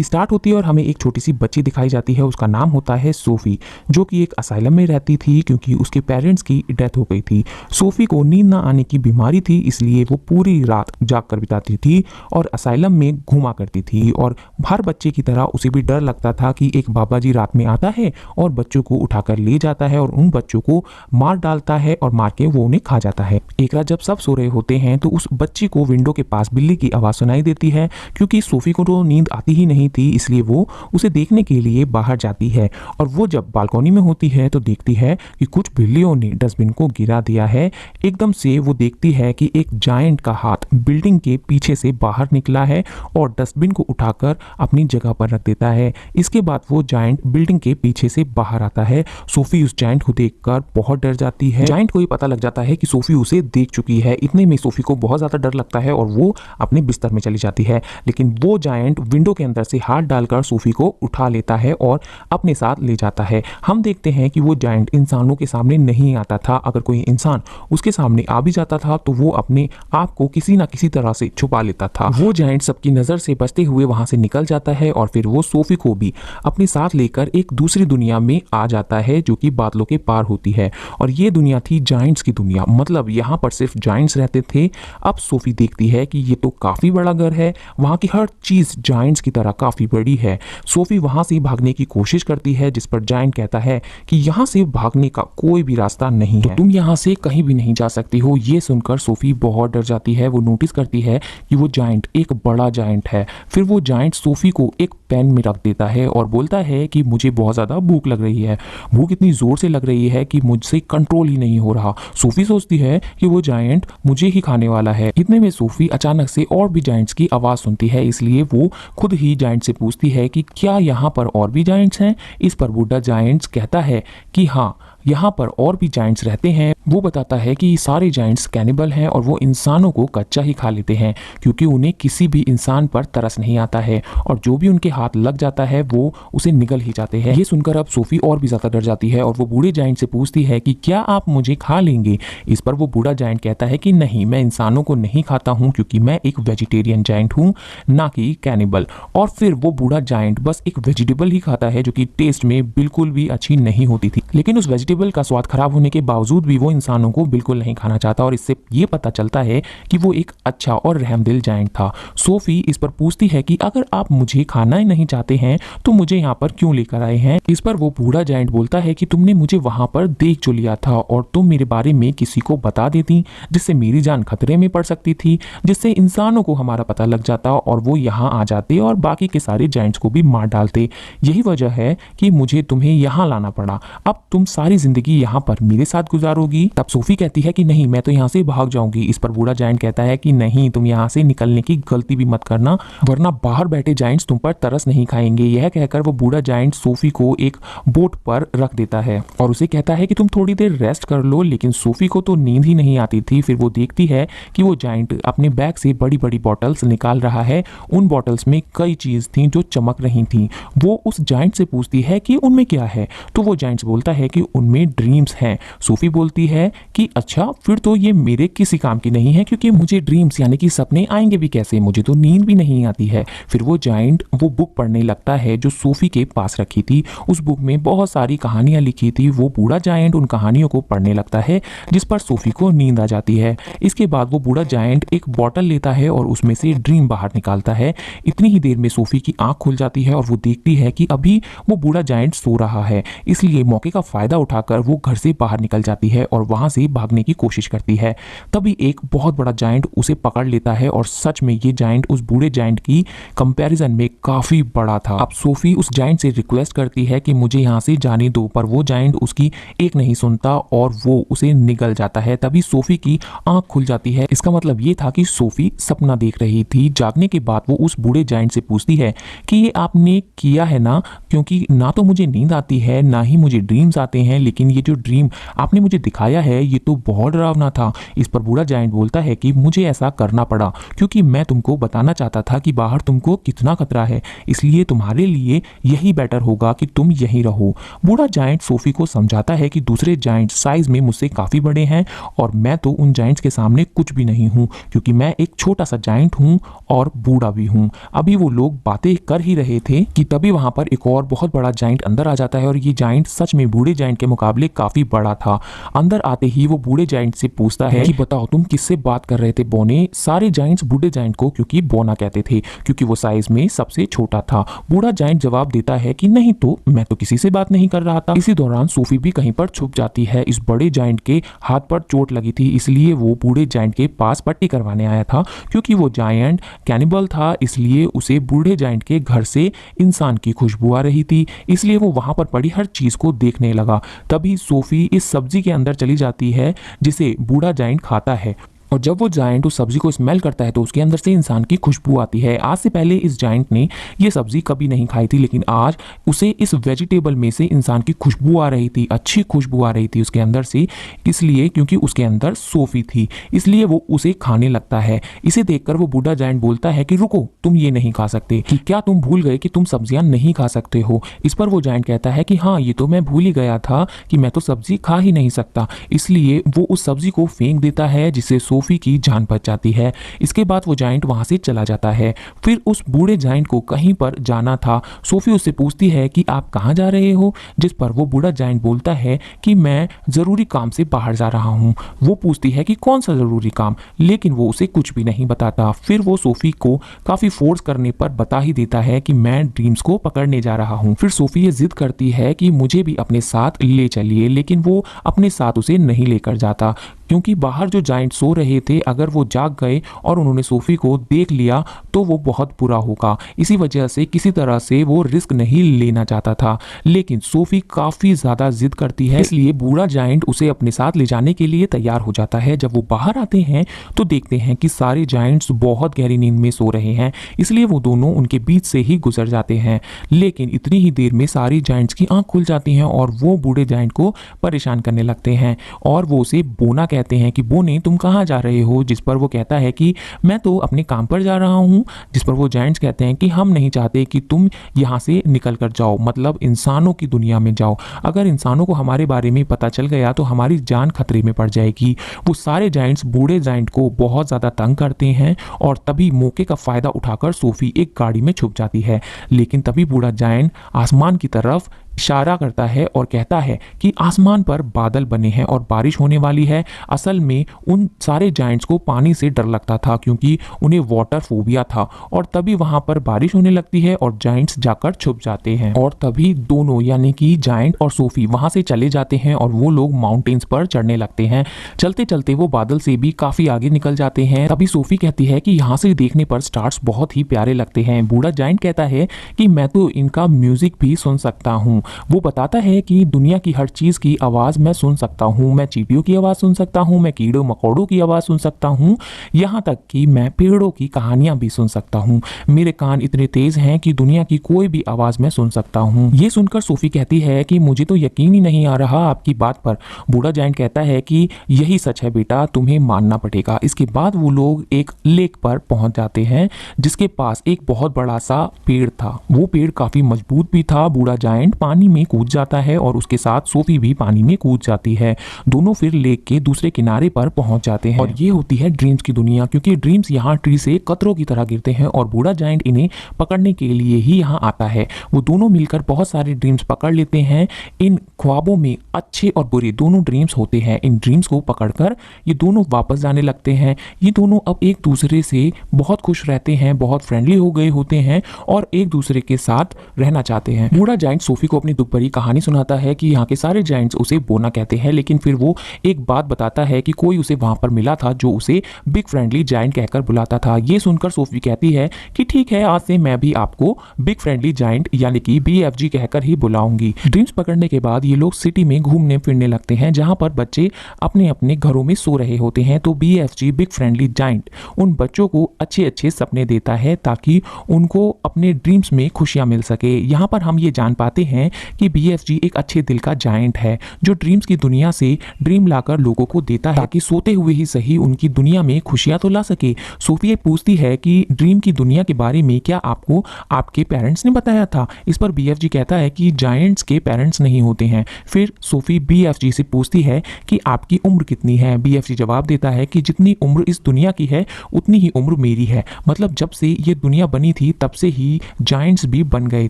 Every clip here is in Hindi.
मूवी स्टार्ट होती है और हमें एक छोटी सी बच्ची दिखाई जाती है। उसका नाम होता है सोफी, जो कि एक असाइलम में रहती थी क्योंकि उसके पेरेंट्स की डेथ हो गई थी। सोफी को नींद ना आने की बीमारी थी, इसलिए वो पूरी रात जाग कर बिताती थी और असाइलम में घूमा करती थी। और हर बच्चे की तरह उसे भी डर लगता था कि एक बाबा जी रात में आता है और बच्चों को उठाकर ले जाता है और उन बच्चों को मार डालता है और मार के वो उन्हें खा जाता है। एक रात जब सब सो रहे होते हैं तो उस बच्ची को विंडो के पास बिल्ली की आवाज सुनाई देती है। क्योंकि सोफी को तो नींद आती ही नहीं थी, इसलिए वो उसे देखने के लिए बाहर जाती है और वो जब बालकनी में होती है तो देखती है कि कुछ बिल्लियों ने डस्टबिन को गिरा दिया है। एकदम से वो देखती है कि एक जायंट का हाथ बिल्डिंग के पीछे से बाहर निकला है और डस्टबिन को उठाकर अपनी जगह पर रख देता है। इसके बाद वो जायंट बिल्डिंग के पीछे से बाहर आता है। सोफी उस जायंट को देखकर बहुत डर जाती है। जायंट को ये पता लग जाता है कि सोफी उसे देख चुकी है। इतने में सोफी को बहुत ज्यादा डर लगता है और वो अपने बिस्तर में चली जाती है, लेकिन वो जायंट विंडो के अंदर से हाथ डालकर सोफी को उठा लेता है और अपने साथ ले जाता है। हम देखते हैं कि वो जायंट इंसानों के सामने नहीं आता था। अगर कोई इंसान उसके सामने आ भी जाता था तो वो अपने आप को किसी ना किसी तरह से छुपा लेता था। वो जायंट सबकी नजर से बचते हुए वहां से निकल जाता है और फिर वो सोफी को भी अपने साथ लेकर एक दूसरी दुनिया में आ जाता है जो कि बादलों के पार होती है। और ये दुनिया थी जायंट्स की दुनिया, मतलब यहाँ पर सिर्फ जायंट्स रहते थे। अब सोफी देखती है कि ये तो काफी बड़ा घर है, वहां की हर चीज जायंट्स की तरह काफी बड़ी है। सोफी वहां से भागने की कोशिश करती है, जिस पर जायंट कहता है कि यहाँ से भागने का कोई भी रास्ता नहीं है, तो तुम यहाँ से कहीं भी नहीं जा सकती हो। ये सुनकर सोफी बहुत डर जाती है। वो नोटिस करती है कि वो जायंट एक बड़ा जायंट है। फिर वो जायंट सोफी को एक पेन में रख देता है और बोलता है कि मुझे बहुत ज्यादा भूख लग रही है। भूख इतनी जोर से लग रही है कि मुझसे कंट्रोल ही नहीं हो रहा। सोफी सोचती है कि वो जायंट मुझे ही खाने वाला है। इतने में सोफी अचानक से और भी जायंट्स की आवाज सुनती है, इसलिए वो खुद ही जायंट से पूछती है कि क्या यहाँ पर और भी जायंट्स हैं। इस पर बूढ़ा जायंट्स कहता है कि हाँ, यहाँ पर और भी जायंट्स रहते हैं। वो बताता है कि सारे जायंट्स कैनिबल हैं और वो इंसानों को कच्चा ही खा लेते हैं क्योंकि उन्हें किसी भी इंसान पर तरस नहीं आता है और जो भी उनके हाथ लग जाता है वो उसे निगल ही जाते हैं। ये सुनकर अब सोफी और भी ज्यादा डर जाती है और वो बूढ़े जायंट से पूछती है कि क्या आप मुझे खा लेंगे। इस पर वो बूढ़ा जायंट कहता है कि नहीं, मैं इंसानों को नहीं खाता हूँ क्योंकि मैं एक वेजिटेरियन जायंट हूँ, ना कि कैनिबल। और फिर वो बूढ़ा जायंट बस एक वेजिटेबल ही खाता है जो कि टेस्ट में बिल्कुल भी अच्छी नहीं होती थी, लेकिन उस वेजिटेबल का स्वाद खराब होने के बावजूद भी वो इंसानों को बिल्कुल नहीं खाना चाहता और इससे ये पता चलता है कि वो एक अच्छा और रहमदिल जायंट था। सोफी इस पर पूछती है कि अगर आप मुझे खाना ही नहीं चाहते हैं तो मुझे यहाँ पर क्यों लेकर आए हैं। इस पर वो बूढ़ा जायंट बोलता है कि तुमने मुझे वहां पर देख जो लिया था और तुम मेरे बारे में किसी को बता देती जिससे मेरी जान खतरे में पड़ सकती थी, जिससे इंसानों को हमारा पता लग जाता और वो यहाँ आ जाते और बाकी के सारे जायंट्स को भी मार डालते। यही वजह है कि मुझे तुम्हें यहाँ लाना पड़ा। अब तुम सारी जिंदगी यहाँ पर मेरे साथ गुजारोगी। तब सोफी कहती है कि नहीं, मैं तो यहाँ से भाग जाऊंगी। इस पर बूढ़ा जायंट कहता है कि नहीं, तुम यहाँ से निकलने की गलती भी मत करना, वरना बाहर बैठे जायंट्स तुम पर तरस नहीं खाएंगे। यह कहकर वो बूढ़ा जायंट सोफी को एक बोट पर रख देता है और उसे कहता है कि तुम थोड़ी देर रेस्ट कर लो। लेकिन सोफी को तो नींद ही नहीं आती थी। फिर वो देखती है कि वो जायंट अपने बैग से बड़ी बड़ी बॉटल्स निकाल रहा है। उन बॉटल्स में कई चीज थी जो चमक रही थी। वो उस जायंट से पूछती है कि उनमें क्या है, तो वो जायंट बोलता है कि उनमें ड्रीम्स हैं। सोफी बोलती है कि अच्छा, फिर तो ये मेरे किसी काम की नहीं है क्योंकि मुझे ड्रीम्स यानी कि सपने आएंगे भी कैसे, मुझे तो नींद भी नहीं आती है। फिर वो जायंट वो बुक पढ़ने लगता है जो सोफी के पास रखी थी। उस बुक में बहुत सारी कहानियां लिखी थी। वो बूढ़ा जायंट उन कहानियों को पढ़ने लगता है जिस पर सोफी को नींद आ जाती है। इसके बाद वो बूढ़ा जायंट एक बॉटल लेता है और उसमें से ड्रीम बाहर निकालता है। इतनी ही देर में सोफी की आंख खुल जाती है और वो देखती है कि अभी वो बूढ़ा जायंट सो रहा है, इसलिए मौके का फायदा उठाकर वो घर से बाहर निकल जाती है और वहां से भागने की कोशिश करती है। तभी एक बहुत बड़ा जायंट उसे पकड़ लेता है और सच में ये जायंट उस बूढ़े जायंट की कंपैरिजन में काफी बड़ा था। अब सोफी उस जायंट से रिक्वेस्ट करती है कि मुझे यहाँ से जाने दो, पर वो जायंट उसकी एक नहीं सुनता और वो उसे निगल जाता है। तभी सोफी की आंख खुल जाती है। इसका मतलब ये था कि सोफी सपना देख रही थी। जागने के बाद वो उस बूढ़े जायंट से पूछती है कि ये आपने किया है ना, क्योंकि ना तो मुझे नींद आती है ना ही मुझे ड्रीम्स आते हैं, लेकिन ये जो ड्रीम आपने मुझे दिखाया है ये तो बहुत डरावना था। इस पर बूढ़ा जायंट बोलता है कि मुझे ऐसा करना पड़ा क्योंकि मैं तुमको बताना चाहता था कि बाहर तुमको कितना खतरा है, इसलिए तुम्हारे लिए यही बेटर होगा कि तुम यहीं रहो। बूढ़ा जायंट सोफी को समझाता है कि दूसरे जायंट साइज में मुझसे काफी बड़े हैं और मैं तो उन जायंट्स के सामने कुछ भी नहीं हूं क्योंकि मैं एक छोटा सा जायंट हूं और बूढ़ा भी हूं। अभी वो लोग बातें कर ही रहे थे कि तभी वहां पर एक और बहुत बड़ा जायंट अंदर आ जाता है और ये जायंट सच में बूढ़े जायंट के मुकाबले काफी बड़ा था। अंदर आते ही वो बूढ़े जायंट से पूछता है कि बताओ तुम किससे बात कर रहे थे बोने। सारे जायंट्स बूढ़े जायंट को क्योंकि बोना कहते थे क्योंकि वो साइज में सबसे छोटा था। बूढ़ा जायंट जवाब देता है कि नहीं तो मैं तो किसी से बात नहीं कर रहा था। इसी दौरान सोफी भी कहीं पर छुप जाती है। इस बड़े जायंट के हाथ पर चोट लगी थी इसलिए वो बूढ़े जायंट के पास पट्टी करवाने आया था। क्योंकि वो जायंट कैनिबल था इसलिए उसे बूढ़े जायंट के घर से इंसान की खुशबू आ रही थी, इसलिए वो वहां पर पड़ी हर चीज को देखने लगा। तभी सोफी इस सब्जी के अंदर चली जाती है जिसे बूढ़ा जायंट खाता है और जब वो जायंट उस सब्जी को स्मेल करता है तो उसके अंदर से इंसान की खुशबू आती है। आज से पहले इस जायंट ने ये सब्जी कभी नहीं खाई थी लेकिन आज उसे इस वेजिटेबल में से इंसान की खुशबू आ रही थी, अच्छी खुशबू आ रही थी उसके अंदर से, इसलिए क्योंकि उसके अंदर सोफी थी इसलिए वो उसे खाने लगता है। इसे देखकर वो बूढ़ा जायंट बोलता है कि रुको, तुम ये नहीं खा सकते, कि क्या तुम भूल गए कि तुम सब्जियां नहीं खा सकते हो। इस पर वो जायंट कहता है कि हाँ ये तो मैं भूल ही गया था कि मैं तो सब्जी खा ही नहीं सकता। इसलिए वो उस सब्जी को फेंक देता है जिससे सोफी की जान बच जाती है। इसके बाद वो जायंट वहां से चला जाता है। फिर उस बूढ़े जायंट को कहीं पर जाना था। सोफी उससे पूछती है कि आप कहां जा रहे हो, जिस पर वो बूढ़ा जायंट बोलता है कि मैं जरूरी काम से बाहर जा रहा हूं। वो पूछती है कि कौन सा जरूरी काम, लेकिन वो उसे कुछ भी नहीं बताता। फिर वो सोफी को काफी फोर्स करने पर बता ही देता है कि मैं ड्रीम्स को पकड़ने जा रहा हूं। फिर सोफी ये जिद करती है कि मुझे भी अपने साथ ले चलिए, लेकिन वो अपने साथ उसे नहीं लेकर जाता क्योंकि बाहर जो जायंट सो रहे थे अगर वो जाग गए और उन्होंने सोफी को देख लिया तो वो बहुत बुरा होगा। इसी वजह से किसी तरह से वो रिस्क नहीं लेना चाहता था, लेकिन सोफी काफी ज्यादा जिद करती है इसलिए बूढ़ा जायंट उसे अपने साथ ले जाने के लिए तैयार हो जाता है। जब वो बाहर आते हैं तो देखते हैं कि सारे जायंट्स बहुत गहरी नींद में सो रहे हैं, इसलिए वो दोनों उनके बीच से ही गुजर जाते हैं। लेकिन इतनी ही देर में सारी जायंट्स की आंख खुल जाती हैं और वो बूढ़े जायंट को परेशान करने लगते हैं और वो उसे बोना कहते हैं कि बोने तुम कहां जा रहे हो, जिस पर वो कहता है कि मैं तो अपने काम पर जा रहा हूं। जिस पर वो जायंट्स कहते हैं कि हम नहीं चाहते कि तुम यहां से निकल कर जाओ, मतलब इंसानों की दुनिया में जाओ। अगर इंसानों को हमारे बारे में पता चल गया तो हमारी जान खतरे में पड़ जाएगी। वो सारे जायंट्स बूढ़े जायंट को बहुत ज्यादा तंग करते हैं और तभी मौके का फायदा उठाकर सोफी एक गाड़ी में छुप जाती है। लेकिन तभी बूढ़ा जायंट आसमान की तरफ इशारा करता है और कहता है कि आसमान पर बादल बने हैं और बारिश होने वाली है। असल में उन सारे जायंट्स को पानी से डर लगता था क्योंकि उन्हें वाटर फोबिया था और तभी वहां पर बारिश होने लगती है और जायंट्स जाकर छुप जाते हैं और तभी दोनों यानी कि जायंट और सोफी वहां से चले जाते हैं और वो लोग माउंटेन्स पर चढ़ने लगते हैं। चलते चलते वो बादल से भी काफी आगे निकल जाते हैं। तभी सोफी कहती है कि यहाँ से देखने पर स्टार्स बहुत ही प्यारे लगते हैं। बूढ़ा जायंट कहता है कि मैं तो इनका म्यूजिक भी सुन सकता हूँ। वो बताता है कि दुनिया की हर चीज की आवाज मैं सुन सकता हूँ, मैं चींटियों की आवाज सुन सकता हूँ, मैं कीड़ों मकोड़ों की आवाज सुन सकता हूँ, यहाँ तक कि मैं पेड़ों की कहानियां भी सुन सकता हूँ। मेरे कान इतने तेज हैं कि दुनिया की कोई भी आवाज मैं सुन सकता हूँ। ये सुनकर सोफी कहती है कि मुझे तो यकीन ही नहीं आ रहा आपकी बात पर। बूढ़ा जायंट कहता है कि यही सच है बेटा, तुम्हें मानना पड़ेगा। इसके बाद वो लोग एक लेक पर पहुंच जाते हैं जिसके पास एक बहुत बड़ा सा पेड़ था। वो पेड़ काफी मजबूत भी था। बूढ़ा जायंट पानी में कूद जाता है और उसके साथ सोफी भी पानी में कूद जाती है। दोनों फिर लेक के दूसरे किनारे पर पहुंच जाते हैं और ये होती है ड्रीम्स की दुनिया, क्योंकि ड्रीम्स यहाँ ट्री से कतरों की तरह गिरते हैं और बूढ़ा जायंट इन्हें पकड़ने के लिए ही यहाँ आता है। वो दोनों मिलकर बहुत सारे ड्रीम्स पकड़ लेते हैं। इन ख्वाबों में अच्छे और बुरे दोनों ड्रीम्स होते हैं। इन ड्रीम्स को पकड़कर ये दोनों वापस जाने लगते हैं। ये दोनों अब एक दूसरे से बहुत खुश रहते हैं, बहुत फ्रेंडली हो गए होते हैं और एक दूसरे के साथ रहना चाहते हैं। बूढ़ा जायंट सोफी को अपनी दुख भरी कहानी सुनाता है कि यहाँ के सारे जायंट्स उसे बोना कहते हैं, लेकिन फिर वो एक बात बताता है कि कोई उसे वहां पर मिला था जो उसे बिग फ्रेंडली जायंट कहकर बुलाता था। ये सुनकर सोफी कहती है कि ठीक है, आज से मैं भी आपको बिग फ्रेंडली जायंट यानी कि BFG कहकर ही बुलाऊंगी। ड्रीम्स पकड़ने के बाद ये लोग सिटी में घूमने फिरने लगते हैं जहां पर बच्चे अपने अपने घरों में सो रहे होते हैं। तो BFG बिग फ्रेंडली जायंट उन बच्चों को अच्छे अच्छे सपने देता है ताकि उनको अपने ड्रीम्स में खुशियां मिल सके। यहाँ पर हम ये जान पाते हैं हैं कि BFG एक अच्छे दिल का जायंट है जो ड्रीम्स की दुनिया से ड्रीम लाकर लोगों को देता है ताकि सोते हुए ही सही उनकी दुनिया में खुशियां तो ला सके। सोफी पूछती है कि ड्रीम की दुनिया के बारे में क्या आपको आपके पेरेंट्स ने बताया था? इस पर BFG कहता है कि जायंट्स के पेरेंट्स नहीं होते हैं। फिर सोफी BFG से पूछती है कि आपकी उम्र कितनी है? BFG जवाब देता है कि जितनी उम्र इस दुनिया की है उतनी ही उम्र मेरी है। मतलब जब से ये दुनिया बनी थी तब से ही जायंट्स भी बन गए,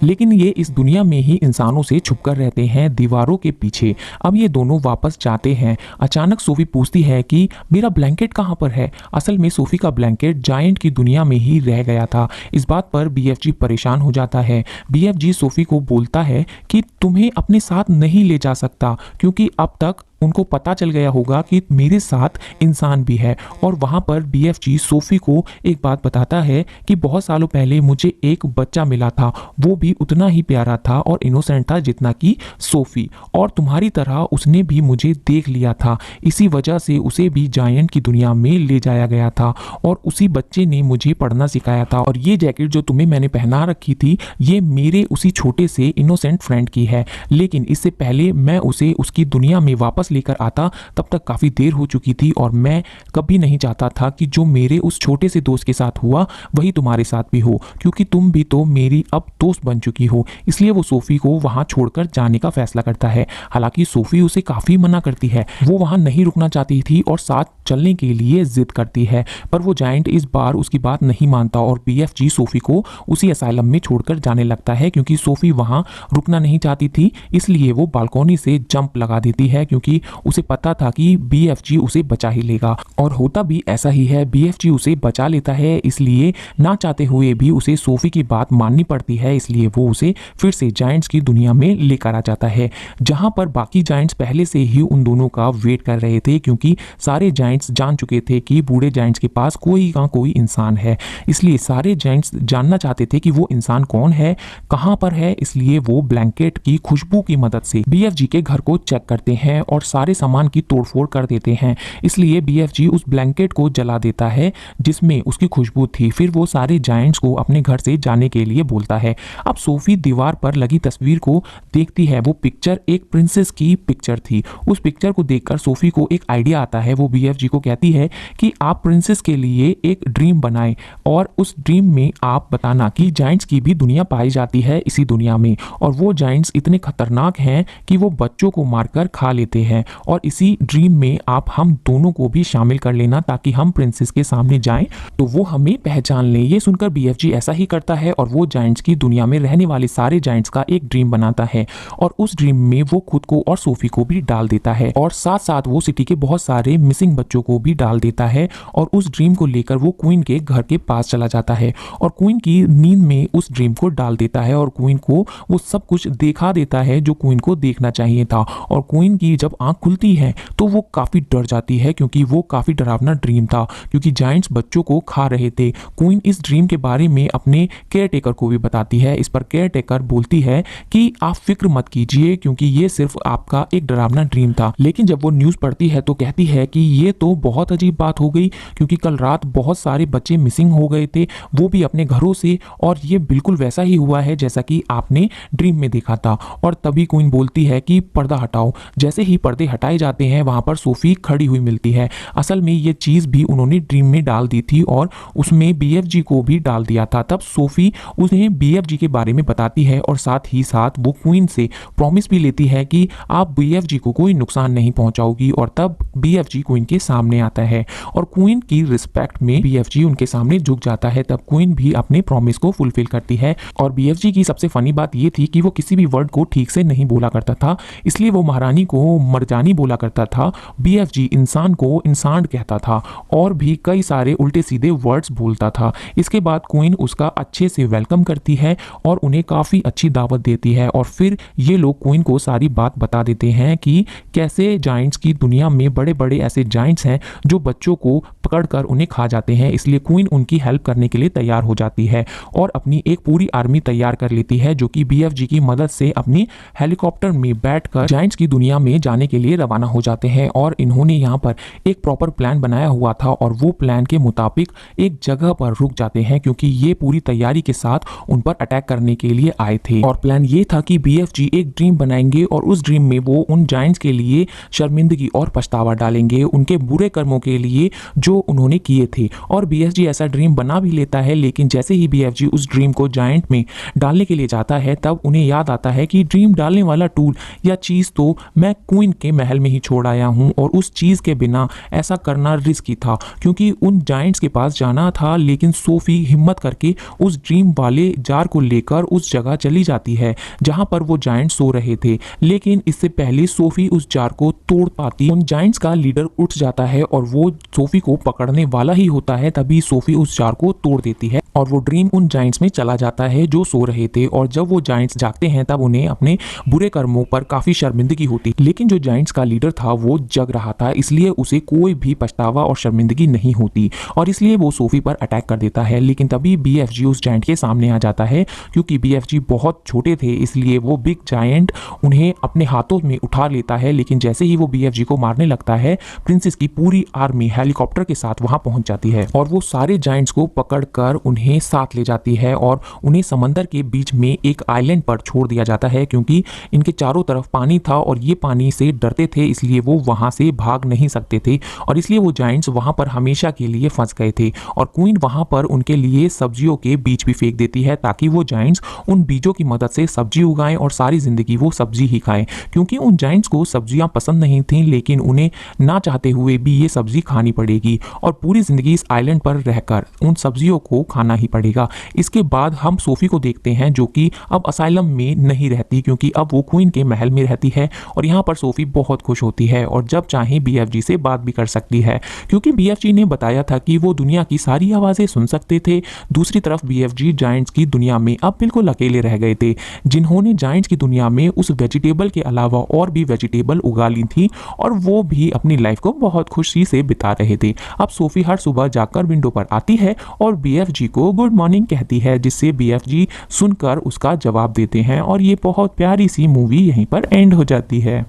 लेकिन ये इस दुनिया में ही इंसानों से छुपकर रहते हैं दीवारों के पीछे। अब ये दोनों वापस जाते हैं। अचानक सोफी पूछती है कि मेरा ब्लैंकेट कहाँ पर है? असल में सोफी का ब्लैंकेट जायंट की दुनिया में ही रह गया था। इस बात पर BFG परेशान हो जाता है। BFG सोफी को बोलता है कि तुम्हें अपने साथ नहीं ले जा सकता क्योंकि अब तक उनको पता चल गया होगा कि मेरे साथ इंसान भी है। और वहाँ पर BFG सोफी को एक बात बताता है कि बहुत सालों पहले मुझे एक बच्चा मिला था, वो भी उतना ही प्यारा था और इनोसेंट था जितना कि सोफी, और तुम्हारी तरह उसने भी मुझे देख लिया था। इसी वजह से उसे भी जायंट की दुनिया में ले जाया गया था और उसी बच्चे ने मुझे पढ़ना सिखाया था। और ये जैकेट जो तुम्हें मैंने पहना रखी थी ये मेरे उसी छोटे से इनोसेंट फ्रेंड की है, लेकिन इससे पहले मैं उसे उसकी दुनिया में वापस लेकर आता तब तक काफी देर हो चुकी थी और मैं कभी नहीं चाहता था कि जो मेरे उस छोटे से दोस्त के साथ हुआ वही तुम्हारे साथ भी हो, क्योंकि तुम भी तो मेरी अब दोस्त बन चुकी हो। इसलिए वो सोफी को वहां छोड़कर जाने का फैसला करता है। हालांकि सोफी उसे काफी मना करती है, वो वहां नहीं रुकना चाहती थी और साथ चलने के लिए जिद करती है, पर वो जायंट इस बार उसकी बात नहीं मानता और BFG सोफी को उसी असाइलम में छोड़कर जाने लगता है। क्योंकि सोफी वहां रुकना नहीं चाहती थी इसलिए वो बालकनी से जंप लगा देती है, क्योंकि उसे पता था कि BFG उसे बचा ही लेगा। और होता भी ऐसा ही है, BFG उसे बचा लेता है। इसलिए ना चाहते हुए भी उसे सोफी की बात माननी पड़ती है, इसलिए वो उसे फिर से जायंट्स की दुनिया में लेकर आ जाता है, जहां पर बाकी जायंट्स पहले से ही उन दोनों का वेट कर रहे थे, क्योंकि सारे जायंट्स जान चुके थे कि बूढ़े जायंट्स के पास कोई का कोई इंसान है। इसलिए सारे जायंट्स जानना चाहते थे कि वो इंसान कौन है, कहां पर है। इसलिए वो ब्लैंकेट की खुशबू की मदद से BFG के घर को चेक करते हैं और सारे सामान की तोड़फोड़ कर देते हैं। इसलिए BFG उस ब्लैंकेट को जला देता है जिसमें उसकी खुशबू थी। फिर वो सारे जायंट्स को अपने घर से जाने के लिए बोलता है। अब सोफी दीवार पर लगी तस्वीर को देखती है। वो पिक्चर एक प्रिंसेस की पिक्चर थी। उस पिक्चर को देखकर सोफी को एक आइडिया आता है। वो BFG को कहती है कि आप प्रिंसेस के लिए एक ड्रीम बनाएं और उस ड्रीम में आप बताना कि जायंट्स की भी दुनिया पाई जाती है इसी दुनिया में, और वो जायंट्स इतने खतरनाक हैं कि वो बच्चों को मारकर खा लेते हैं, और इसी ड्रीम में आप हम दोनों को भी शामिल कर लेना ताकि हम प्रिंसेस के सामने जाएं तो वो हमें पहचान ले। ये सुनकर BFG ऐसा ही करता है और वो जायंट्स की दुनिया में रहने वाले सारे जायंट्स का एक ड्रीम बनाता है और उस ड्रीम में वो खुद को और सोफी को भी डाल देता है, और साथ साथ वो सिटी के बहुत सारे मिसिंग बच्चों को भी डाल देता है। और उस ड्रीम को लेकर वो क्वीन के घर के पास चला जाता है और क्वीन की नींद में उस ड्रीम को डाल देता है और क्वीन को वो सब कुछ दिखा देता है जो क्वीन को देखना चाहिए था। और क्वीन की जब आंख खुलती है तो वो काफी डर जाती है, क्योंकि वो काफी डरावना ड्रीम था, क्योंकि जायंट्स बच्चों को खा रहे थे। क्वीन इस ड्रीम के बारे में अपने केयर टेकर को भी बताती है। इस पर केयर टेकर बोलती है कि आप फिक्र मत कीजिए, क्योंकि ये सिर्फ आपका एक डरावना ड्रीम था। लेकिन जब वो न्यूज पढ़ती है तो कहती है कि ये तो बहुत अजीब बात हो गई, क्योंकि कल रात बहुत सारे बच्चे मिसिंग हो गए थे, वो भी अपने घरों से, और ये बिल्कुल वैसा ही हुआ है जैसा कि आपने ड्रीम में देखा था। और तभी क्वीन बोलती है कि पर्दा हटाओ। जैसे ही पर्दे हटाए जाते हैं वहां पर सोफी खड़ी हुई मिलती है। असल में ये चीज भी उन्होंने ड्रीम में डाल दी थी और उसमें BFG को भी डाल दिया था। तब सोफी उन्हें BFG के बारे में बताती है और साथ ही साथ वो क्वीन से प्रॉमिस भी लेती है कि आप BFG को कोई नुकसान नहीं पहुंचाओगी। और तब BFG क्वीन के सामने आता है और क्वीन की रिस्पेक्ट में BFG उनके सामने झुक जाता है। तब क्वीन भी अपने प्रॉमिस को फुलफिल करती है। और BFG की सबसे फनी बात ये थी कि वो किसी भी वर्ड को ठीक से नहीं बोला करता था, इसलिए वो महारानी को मर्जानी बोला करता था। BFG इंसान को इंसान कहता था और भी कई सारे उल्टे सीधे वर्ड्स बोलता था। इसके बाद क्वीन उसका अच्छे से वेलकम करती है और उन्हें काफी अच्छी दावत देती है। और फिर ये लोग क्वीन को सारी बात बता देते हैं कि कैसे जायंट्स की दुनिया में बड़े बड़े ऐसे जायंट्स हैं जो बच्चों को पकड़कर उन्हें खा जाते हैं। इसलिए क्वीन उनकी हेल्प करने के लिए तैयार हो जाती है और अपनी एक पूरी आर्मी तैयार कर लेती है, जो कि BFG की मदद से अपनी हेलीकॉप्टर में बैठकर जायंट्स की दुनिया में जाने के लिए रवाना हो जाते हैं और इन्होंने यहाँ पर एक प्रॉपर प्लान बनाया हुआ था और वो प्लान के मुताबिक एक जगह पर रुक जाते हैं क्योंकि ये पूरी तैयारी के साथ उन पर अटैक करने के लिए आए थे। और प्लान ये था कि BFG एक ड्रीम बनाएंगे और उस ड्रीम में वो उन जायंट्स के लिए शर्मिंदगी और पछतावा डालेंगे उनके बुरे कर्मों के लिए जो उन्होंने किए थे। और BFG ऐसा ड्रीम बना भी लेता है, लेकिन जैसे ही BFG उस ड्रीम को जायंट में डालने के लिए जाता है तब उन्हें याद आता है कि ड्रीम डालने वाला टूल या चीज़ तो मैं क्वीन के महल में ही छोड़ आया हूँ और उस चीज़ के बिना ऐसा करना रिस्की था क्योंकि उन जायंट्स के पास जाना था। लेकिन सोफी हिम्मत करके उस ड्रीम वाले जार को लेकर उस जगह चली जाती है जहां पर वो जायंट्स सो रहे थे, लेकिन इससे पहले सोफी उस जार को तोड़ पाती उन जायंट्स का लीडर उठ जाता है और वो सोफी को पकड़ने वाला ही होता है। तभी सोफी उस जार को तोड़ देती है और वो ड्रीम उन जायंट्स में चला जाता है जो सो रहे थे। और जब वो जायंट्स जागते हैं तब उन्हें अपने बुरे कर्मों पर काफी शर्मिंदगी होती, लेकिन जो जायंट्स का लीडर था वो जग रहा था, इसलिए उसे कोई भी पछतावा और शर्मिंदगी नहीं होती और इसलिए वो सोफी पर अटैक कर देता है। लेकिन तभी BFG उस जायंट के सामने आ जाता है क्योंकि BFG बहुत छोटे थे, इसलिए वो बिग जायंट उन्हें अपने हाथों में उठा लेता है। लेकिन जैसे ही वो BFG को मारने लगता है प्रिंसेस की पूरी आर्मी हेलीकॉप्टर के साथ वहां पहुंच जाती है और वो सारे जायंट्स को पकड़कर उन्हें साथ ले जाती है और उन्हें समंदर के बीच में एक आइलैंड पर छोड़ दिया जाता है क्योंकि इनके चारों तरफ पानी था और ये पानी से डरते थे, इसलिए वो वहां से भाग नहीं सकते थे और इसलिए वो जायंट्स वहां पर हमेशा के लिए फंस गए थे। और क्वीन वहां पर उनके लिए सब्जियों के बीज भी फेंक देती है ताकि वो जायंट्स उन बीजों की मदद से सब्जी उगाएं और सारी जिंदगी वो सब्जी ही खाएं क्योंकि उन जायंट्स को सब्जियां पसंद नहीं थी, लेकिन उन्हें ना चाहते हुए भी ये सब्जी खानी पड़ेगी और पूरी जिंदगी इस आइलैंड पर रहकर उन सब्जियों को खाना ही पड़ेगा। इसके बाद हम सोफी को देखते हैं जो कि अब असाइलम में नहीं रहती क्योंकि अब वो क्वीन के महल में रहती है और यहाँ पर सोफी बहुत खुश होती है और जब चाहे BFG से बात भी कर सकती है क्योंकि BFG ने बताया था कि वो दुनिया की सारी आवाज़ें सुन सकते थे। दूसरी तरफ BFG जायंट्स की दुनिया में अब बिल्कुल अकेले रह गए थे जिन्होंने जायंट्स की दुनिया में उस वेजिटेबल के अलावा और भी वेजिटेबल उगा ली थी और वो भी अपनी लाइफ को बहुत खुशी से बिता रहे थे। अब सोफी हर सुबह जाकर विंडो पर आती है और BFG को गुड मॉर्निंग कहती है जिससे BFG सुनकर उसका जवाब देते हैं और ये बहुत प्यारी सी मूवी यहीं पर एंड हो जाती है।